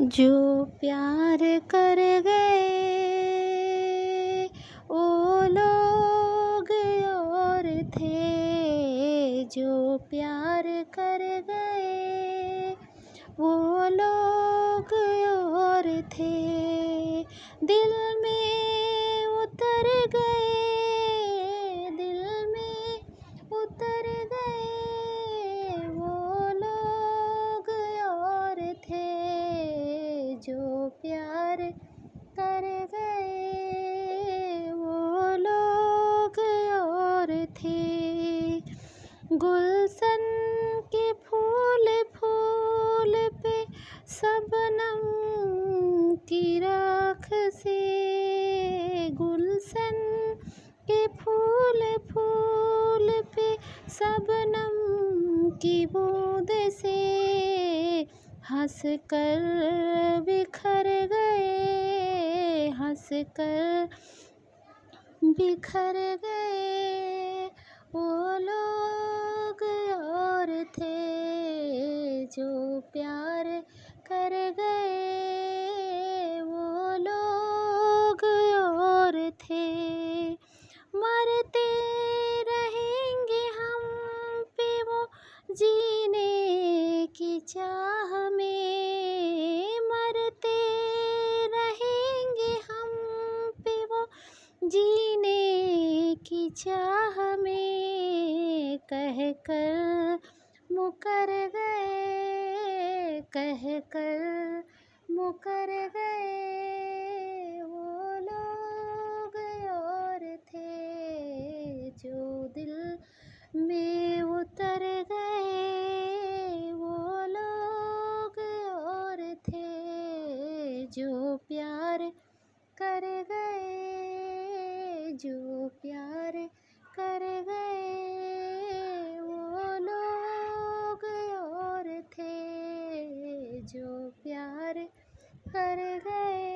जो प्यार कर गए वो लोग और थे। जो प्यार कर गए वो लोग और थे। दिल में उतर गए, दिल में उतर गए वो लोग और थे। जो प्यार कर गए वो लोग और थे। गुलशन के फूल फूल पे शबनम की राख से, गुलशन के फूल फूल पे शबनम की बूंद से हंस कर बिखर गए, हंस कर बिखर गए वो लोग और थे। जो प्यार कर गए वो लोग और थे। मरते रहेंगे हम पे वो जीने की चाह में, मरते रहेंगे हम पे वो जीने की चाह में। कह कर मुकर गए, कह कर मुकर गए वो लोग और थे। जो दिल में उतर गए वो लोग और थे। जो प्यार कर गए, जो प्यार कर गए वो लोग और थे। जो प्यार कर गए